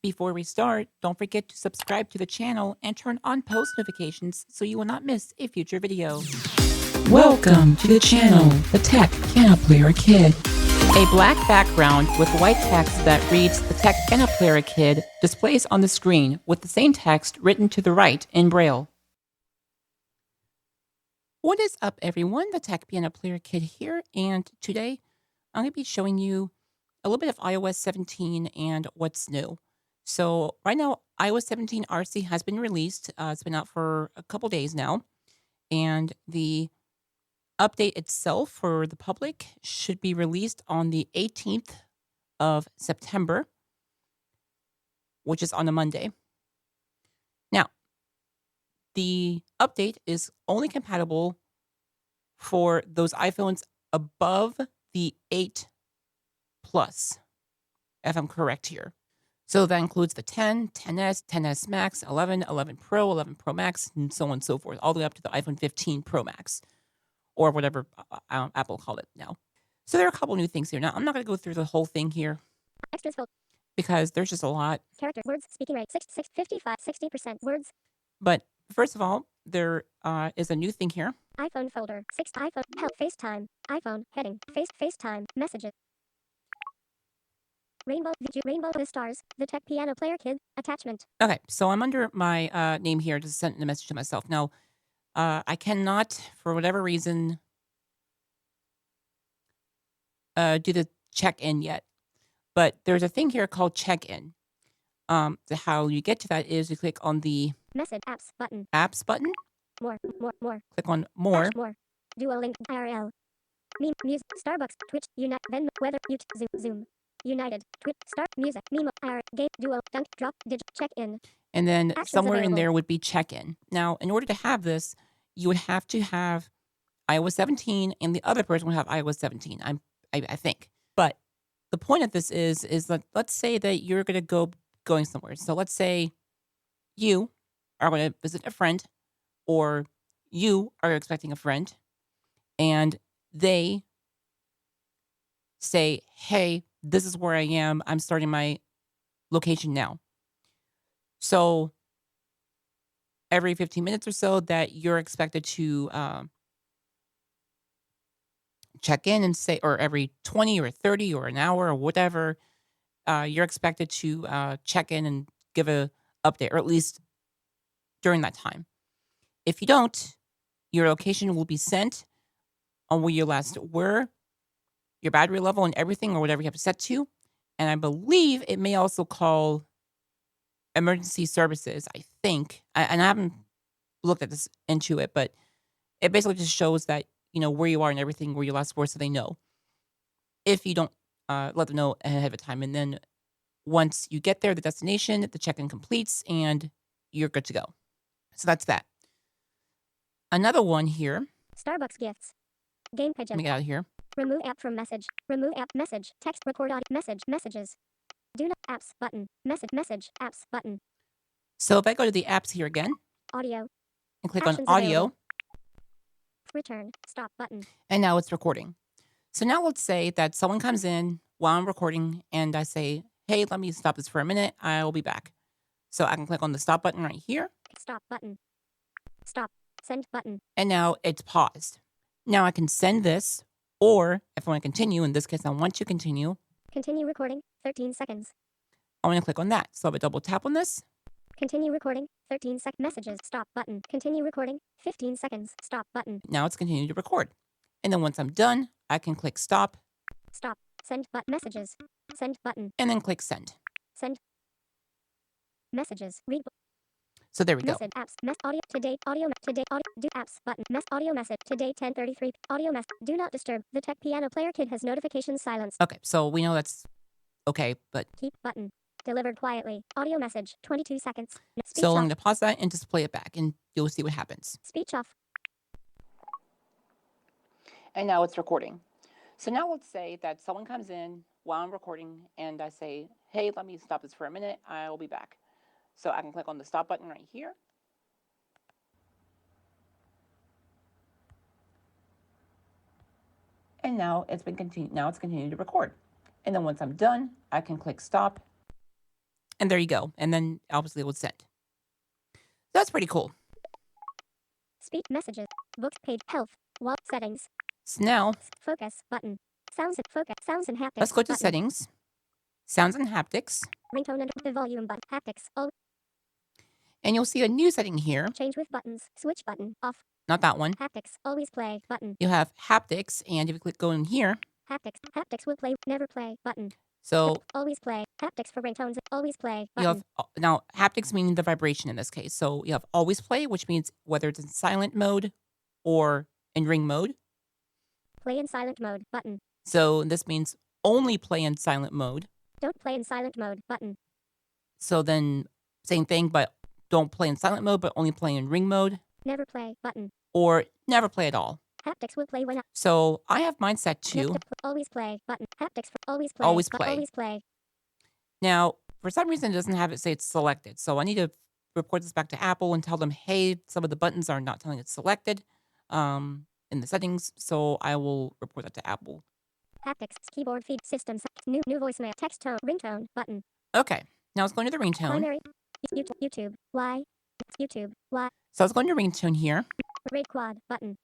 Before we start, don't forget to subscribe to the channel and turn on post notifications so you will not miss a future video. Welcome to the channel, The Tech Piano Player Kid. A black background with white text that reads The Tech Piano Player Kid displays on the screen with the same text written to the right in Braille. What is up, everyone? The Tech Piano Player Kid here, and today I'm going to be showing you a little bit of iOS 17 and what's new. So right now, iOS 17 RC has been released. It's been out for a couple days now, and the update itself for the public should be released on the 18th of September, which is on a Monday. Now, the update is only compatible for those iPhones above the 8 Plus, if I'm correct here. So that includes the 10, 10s, 10s Max, 11, 11 Pro, 11 Pro Max, and so on and so forth, all the way up to the iPhone 15 Pro Max, or whatever Apple called it now. So there are a couple new things here. Now, I'm not going to go through the whole thing here Extras filter. because there's just a lot. Character words speaking rate 60% words. But first of all, there is a new thing here. iPhone folder 6 iPhone help FaceTime iPhone heading FaceTime messages. Rainbow with stars. The Tech Piano Player Kid attachment. Okay, so I'm under my name here to send a message to myself. Now, I cannot, for whatever reason, do the check-in yet. But there's a thing here called check-in. How you get to that is you click on the Message apps button. apps button. More. Click on more. More. Duolingo IRL. Meme music Starbucks Twitch Unite Venmo Weather YouTube Zoom United Twitch Start Music Memo IR Game Duo Dunk Drop Digit Check In. And then Actions somewhere in available. there would be check-in. Now, in order to have this, you would have to have iOS 17, and the other person would have iOS 17, I think. But the point of this is that let's say that you're going to going somewhere. So let's say you are going to visit a friend, or you are expecting a friend, and they say, hey, this is where I am. I'm starting my location now. So every 15 minutes or so that you're expected to check in and say, or every 20 or 30 or an hour or whatever, you're expected to check in and give a update, or at least during that time. If you don't, your location will be sent on where you last were, your battery level and everything, or whatever you have it set to. And I believe it may also call emergency services, I think. And I haven't looked at this into it, but it basically just shows that, you know, where you are and everything, where you last were, so they know. If you don't let them know ahead of time. And then once you get there, the destination, the check-in completes, and you're good to go. So that's that. Another one here. Starbucks gifts. Game Let pigeon. me get out of here. Remove app from message. Remove app message. Text record audio messages. Do not apps button. Message apps button. So if I go to the apps here again Audio. and click Actions on audio, available. Return. Stop button. and now it's recording. So now let's say that someone comes in while I'm recording and I say, hey, let me stop this for a minute. I will be back. So I can click on the stop button right here, Stop button. Stop. Send button. and now it's paused. Now I can send this, or if I want to continue, in this case, I want to continue, Continue recording. 13 seconds. I want to click on that. So if I double tap on this, Continue recording. 13 messages. Stop button. Continue recording. 15 seconds. Stop button. now it's continuing to record. And then once I'm done, I can click stop Stop. Send messages. Send button. and then click send. Send messages. Read So there we go. message apps. Audio today. Audio today. Audio do apps button. Audio message today 10:33. Audio mess. Do not disturb. The Tech Piano Player Kid has notifications silenced. Okay, so we know that's okay, but Keep button. Delivered quietly. Audio message. 22 seconds. Speech so I'm off. going to pause that and just play it back, and you'll see what happens. Speech off. And now it's recording. So now let's say that someone comes in while I'm recording and I say, hey, let me stop this for a minute. I will be back. So I can click on the stop button right here. And now it's continuing to record. And then once I'm done, I can click stop And there you go. And then obviously it would send. That's pretty cool. Speak messages. Books page. Health. Wall settings. So now Focus button. Sounds and focus. Sounds and haptics. let's go to button. settings, sounds and haptics. Ringtone and the volume button. Haptics. All. And you'll see a new setting here. Change with buttons. Switch button. Off. Not that one. Haptics. Always play button. You have haptics. And if you click go in here. Haptics. Haptics will play. Never play button. So Always play. Haptics for ringtones. Always play you button. have, now haptics meaning the vibration in this case. So you have always play, which means whether it's in silent mode or in ring mode. Play in silent mode button. So this means only play in silent mode. Don't play in silent mode button. So then same thing, but don't play in silent mode, but only play in ring mode. Never play button. Or never play at all. Haptics will play when So I have mine set to always play button. Haptics for always play. always play. Always play. Now, for some reason, it doesn't have it say it's selected. So I need to report this back to Apple and tell them, hey, some of the buttons are not telling it's selected in the settings. So I will report that to Apple. Haptics. Keyboard feed systems. New voicemail. Text tone. Ringtone button. Okay. Now it's going to the ringtone. Primary. YouTube. Y. YouTube. Y. So it's going to ringtone here. Rate quad button.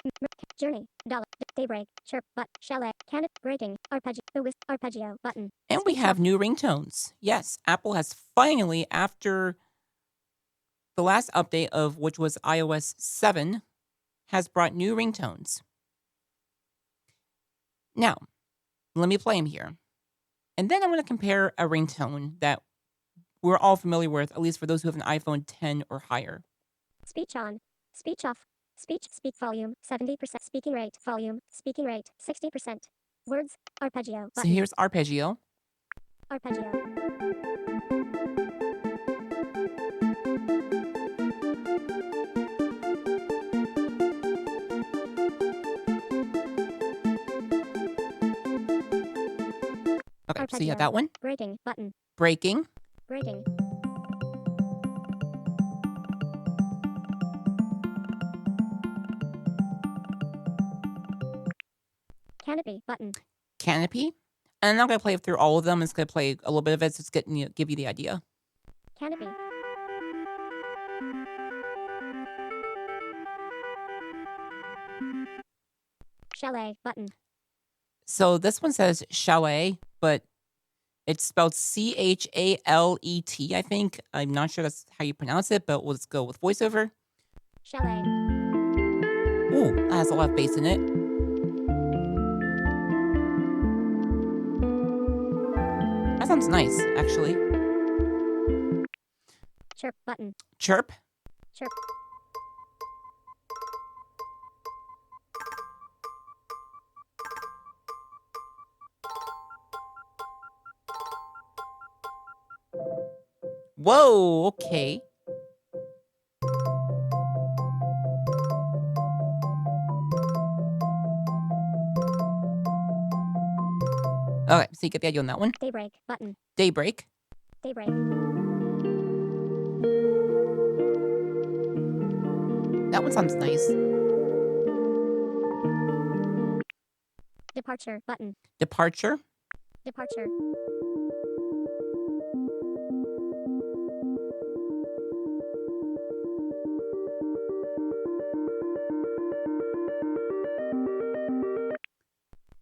Journey. Dollar. Daybreak. Chirp. Chalet. Cannon. Breaking. Arpeggio button. And we have new ringtones. Yes, Apple has finally, after the last update of which was iOS 7, has brought new ringtones. Now, let me play them here. And then I'm going to compare a ringtone that we're all familiar with, at least for those who have an iPhone 10 or higher. Speech on. Speech off. Speak volume 70%. Speaking rate volume. Speaking rate 60%. Words. Arpeggio So button. here's arpeggio. Arpeggio. Okay, so Arpeggio. you have that one. Breaking button. Breaking. Breaking. Canopy button. Canopy. And I'm not going to play through all of them. It's going to play a little bit of it, so it's getting you, give you the idea. Canopy. Chalet button. So this one says chalet, but it's spelled Chalet, I think. I'm not sure that's how you pronounce it, but let's go with voiceover. Chalet. Ooh, that has a lot of bass in it. That sounds nice, actually. Chirp button. Chirp. Chirp. Whoa, okay. Okay, so you get the idea on that one. Daybreak button. Daybreak. Daybreak. That one sounds nice. Departure button. Departure. Departure.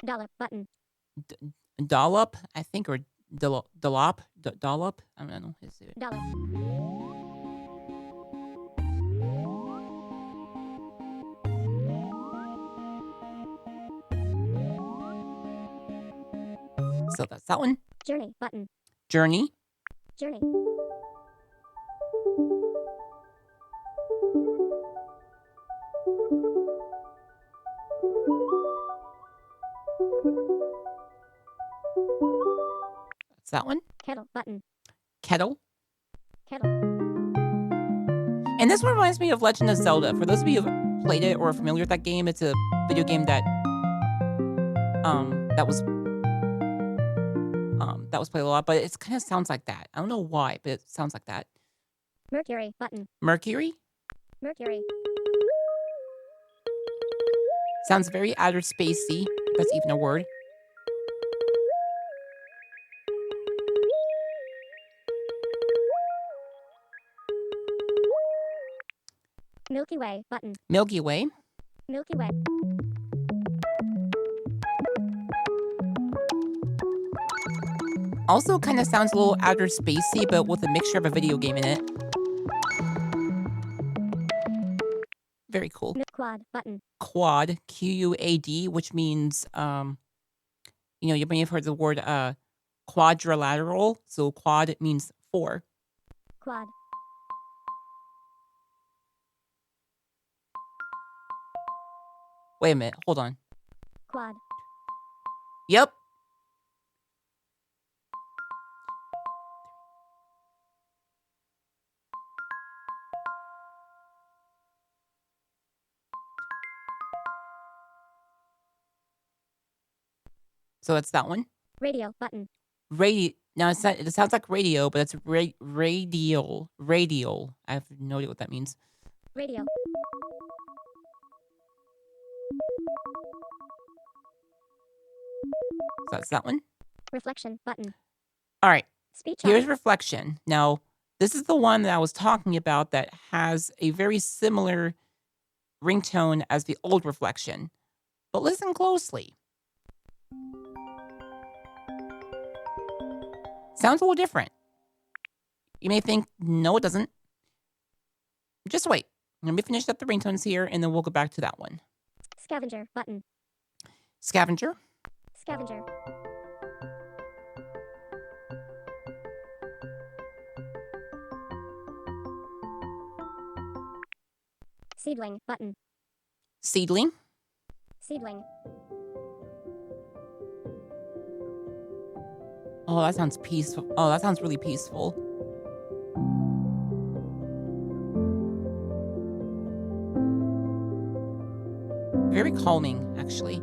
Dollop button. Dollop, I think, or dollop. Dollop. I don't know how to say it. Dollop. So that's that one. Journey button. Journey. Journey. That's that one. Kettle button. Kettle. Kettle. And this one reminds me of Legend of Zelda. For those of you who've played it or are familiar with that game, it's a video game that was played a lot, but it kind of sounds like that. I don't know why, but it sounds like that. Mercury button. Mercury Mercury. sounds very outer spacey. If that's even a word. Milky Way button. Milky Way. Milky Way. Also kind of sounds a little outer spacey, but with a mixture of a video game in it. Very cool. Quad button. Quad, Quad, which means, you may have heard the word quadrilateral. So quad means 4. Quad. Wait a minute. Hold on. Quad. Yep. So that's that one. Radio button. Now it sounds like radio, but it's radial. Radial. I have no idea what that means. Radio. So that's that one. Reflection button. All right. Speech Here's off. reflection. Now, this is the one that I was talking about that has a very similar ringtone as the old reflection. But listen closely. Sounds a little different. You may think, no, it doesn't. Just wait. Let me finish up the ringtones here, and then we'll go back to that one. Scavenger button. Scavenger. Scavenger. Seedling button. Seedling. Seedling. Oh, that sounds peaceful. Oh, that sounds really peaceful. Very calming, actually.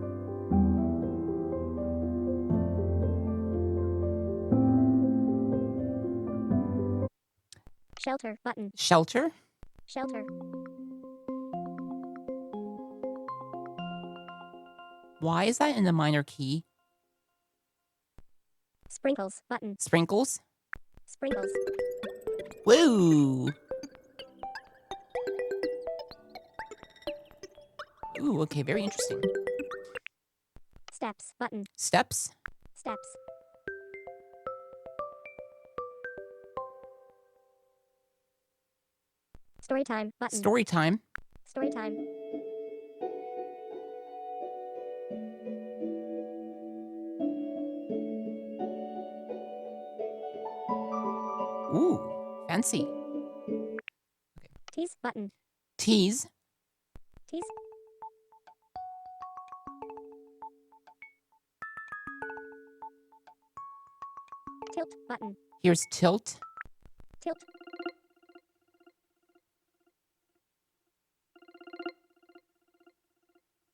Shelter button. Shelter. Shelter. Why is that in the minor key? Sprinkles button. Sprinkles. Sprinkles. Woo! Ooh, okay, very interesting. Steps button. Steps. Steps. Story time button. Story time. Story time. Ooh, fancy. Tease button. Tease. Tease. Tilt button. Here's tilt. Tilt.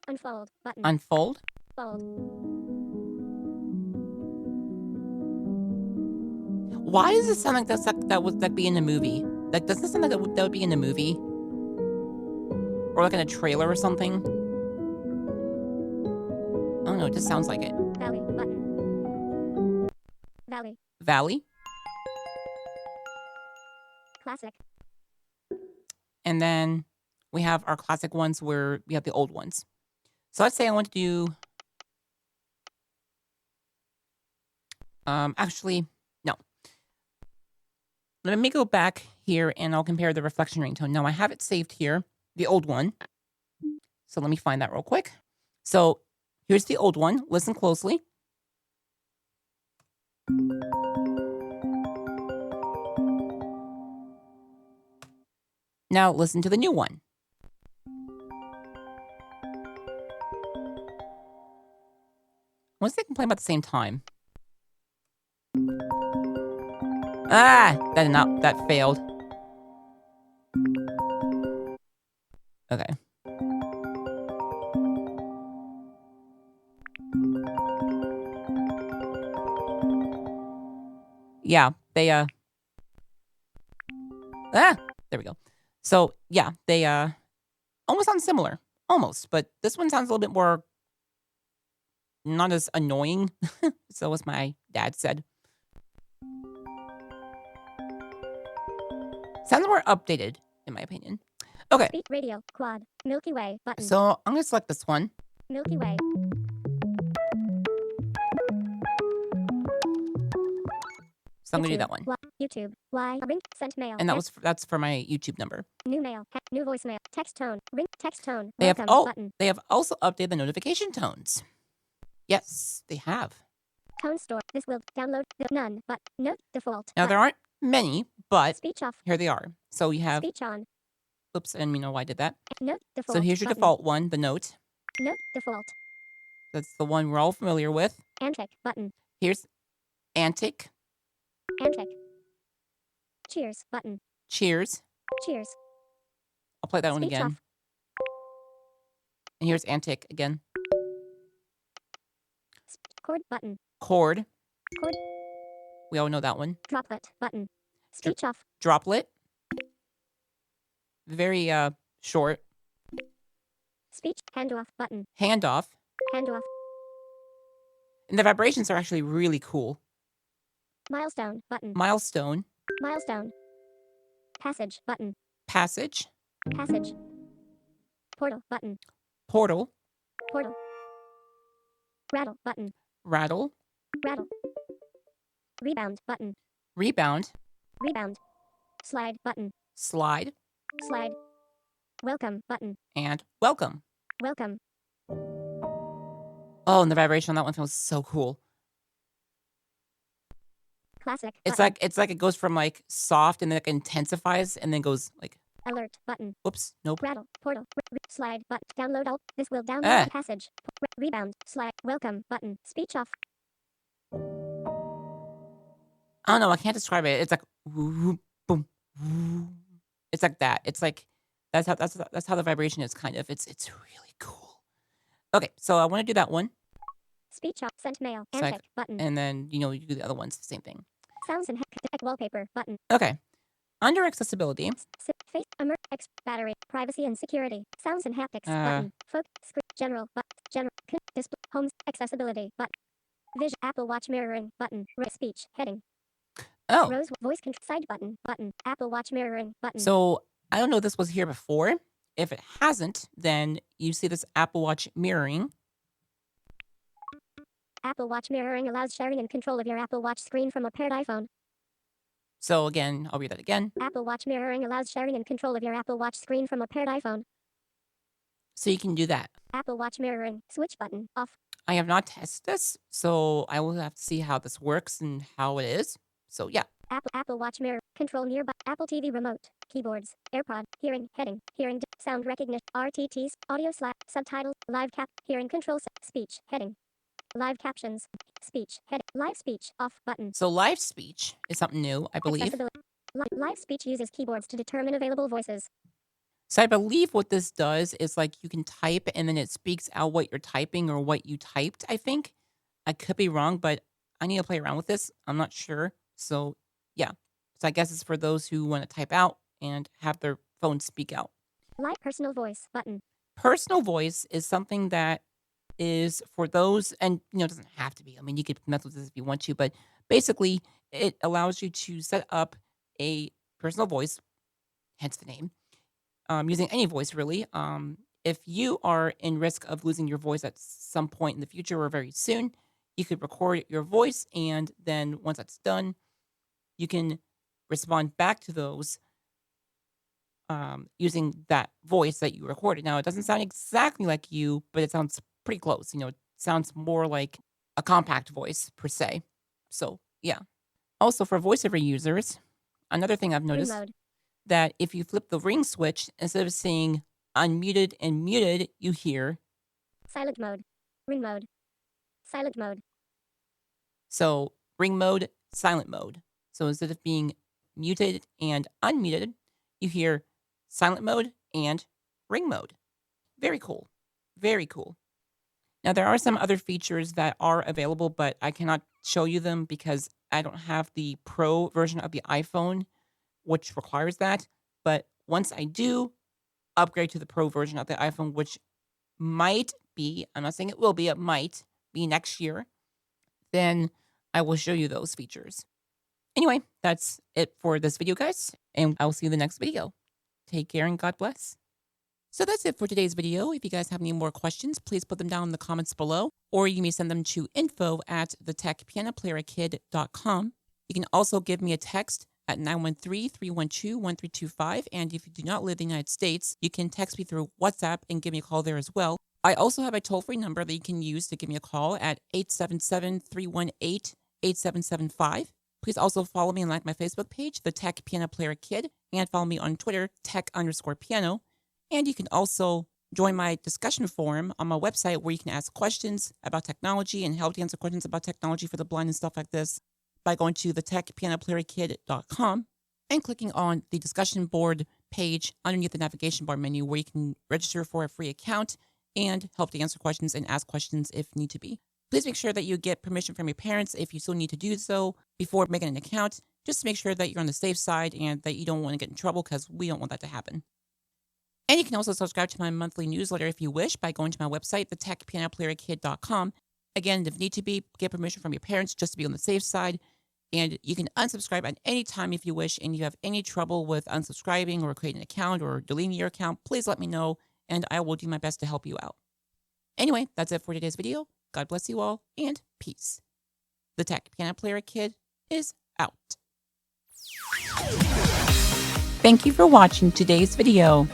Unfold button. Unfold. Fold. Why does it sound like that would be in a movie? Like, doesn't it sound like that would be in a movie? Or like in a trailer or something? I don't know, it just sounds like it. Valley button. Valley. Valley. Classic. And then we have our classic ones where we have the old ones. So let's say I want to do... actually, no. Let me go back here and I'll compare the reflection ringtone. Now I have it saved here, the old one. So let me find that real quick. So here's the old one. Listen closely. Now listen to the new one. I wonder if they can play them at the same time. Ah, that failed. Okay. Yeah, they there we go. So, yeah, they almost sound similar. Almost, but this one sounds a little bit more not as annoying. So as my dad said. Sounds more updated, in my opinion. Okay, Speech radio. Quad. Milky Way button. so I'm going to select this one. Milky Way. So I'm going to do YouTube. that one. YouTube. Ring. Sent mail. And that's for my YouTube number. New mail. New voicemail. Text tone. Ring. Text tone. They have Welcome button. they have also updated the notification tones. Yes, they have. Tone store. This will download the none but note default. Now there aren't many, but Speech off. here they are. So you have Speech on. oops, I didn't mean know why I did that. Note default. So here's your button. default one, the note. Note default. That's the one we're all familiar with. Antic button. Here's Antic. Antic. Cheers button. Cheers. Cheers. I'll play that one Speech again. off. And here's Antic again. Chord button. Chord. Chord. We all know that one. Droplet button. Speech off. Droplet. Very short. Speech handoff button. Handoff. Handoff. And the vibrations are actually really cool. Milestone button. Milestone. Milestone. Passage button. Passage. Passage. Portal button. Portal. Portal. Rattle button. Rattle. Rattle. Rebound button. Rebound. Rebound. Slide button. Slide. Slide. Welcome button. And welcome. Welcome. Oh, and the vibration on that one feels so cool. Classic. It's button. like it goes from like soft and then it intensifies and then goes like Alert button. oops, nope. Rattle. Portal. Slide button. Download all. This will download Ah. the passage. Rebound. Slide. Welcome button. Speech off. I don't know, I can't describe it. It's like woo, boom, woo. It's like that. It's like that's how the vibration is kind of. It's really cool. Okay, so I want to do that one. Speech off. Sent mail. So I Antic button. And then, you do the other ones, the same thing. Sounds and wallpaper button. Okay. Under accessibility, Face. Battery. Privacy and security. Sounds and haptics button. Screen. General. General. Display. Homes. Accessibility button. Vision. Apple Watch mirroring button. Speech. Heading. oh, Rose. Voice control. Side button. Button. Apple Watch mirroring button. so I don't know if this was here before. If it hasn't, then you see this Apple Watch mirroring. Apple Watch mirroring allows sharing and control of your Apple Watch screen from a paired iPhone. So again, I'll read that again. Apple Watch mirroring allows sharing and control of your Apple Watch screen from a paired iPhone. So you can do that. Apple Watch mirroring. Switch button. Off. I have not tested this, so I will have to see how this works and how it is. So yeah. Apple Watch mirror. Control nearby. Apple TV remote. Keyboards. AirPod. Hearing. Heading. Hearing. Sound recognition. RTTs. Audio slap. Subtitles. Live cap. Hearing control. Speech. Heading. Live captions. Speech. Heading. Live speech. Off button. So live speech is something new, I believe. Accessibility. Live speech uses keyboards to determine available voices. So I believe what this does is like you can type and then it speaks out what you're typing or what you typed, I think. I could be wrong, but I need to play around with this. I'm not sure. So yeah. So I guess it's for those who want to type out and have their phone speak out. Live personal voice button. Personal voice is something that is for those, and it doesn't have to be. I mean, you could mess with this if you want to, but basically it allows you to set up a personal voice, hence the name, using any voice really. If you are in risk of losing your voice at some point in the future or very soon, you could record your voice, and then once that's done, you can respond back to those using that voice that you recorded. Now, it doesn't sound exactly like you, but it sounds pretty close. It sounds more like a compact voice per se. So, yeah. Also, for voiceover users, another thing I've noticed Mode. that if you flip the ring switch, instead of saying unmuted and muted, you hear. Silent mode. Ring mode. Silent mode. So, ring mode, silent mode. So, instead of being muted and unmuted, you hear silent mode and ring mode. Very cool. Very cool. Now, there are some other features that are available, but I cannot show you them because I don't have the Pro version of the iPhone, which requires that. But once I do upgrade to the Pro version of the iPhone, which might be, I'm not saying it will be, it might be next year, then I will show you those features. Anyway, that's it for this video, guys, and I will see you in the next video. Take care and God bless. So that's it for today's video. If you guys have any more questions, please put them down in the comments below, or you may send them to info@TheTechPianoPlayerKid.com. You can also give me a text at 913-312-1325, and if you do not live in the United States, you can text me through WhatsApp and give me a call there as well. I also have a toll-free number that you can use to give me a call at 877-318-8775. Please also follow me and like my Facebook page, The Tech Piano Player Kid, and follow me on Twitter, tech_piano. And you can also join my discussion forum on my website where you can ask questions about technology and help to answer questions about technology for the blind and stuff like this by going to TheTechPianoPlayerKid.com and clicking on the discussion board page underneath the navigation bar menu where you can register for a free account and help to answer questions and ask questions if need to be. Please make sure that you get permission from your parents if you still need to do so before making an account, just to make sure that you're on the safe side and that you don't want to get in trouble because we don't want that to happen. And you can also subscribe to my monthly newsletter if you wish by going to my website, TheTechPianoPlayerKid.com. Again, if need to be, get permission from your parents just to be on the safe side. And you can unsubscribe at any time if you wish. And if you have any trouble with unsubscribing or creating an account or deleting your account, please let me know and I will do my best to help you out. Anyway, that's it for today's video. God bless you all and peace. The Tech Piano Player Kid is out. Thank you for watching today's video.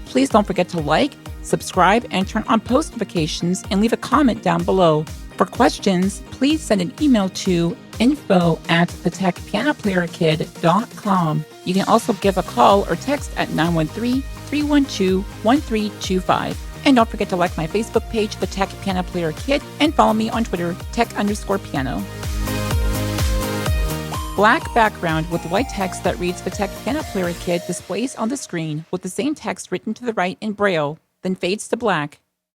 Please don't forget to like, subscribe, and turn on post notifications and leave a comment down below. For questions, please send an email to info@thetechpianoplayerkid.com. You can also give a call or text at 913-312-1325. And don't forget to like my Facebook page, The Tech Piano Player Kid, and follow me on Twitter, tech_piano. Black background with white text that reads The Tech Piano Player Kid displays on the screen with the same text written to the right in Braille, then fades to black.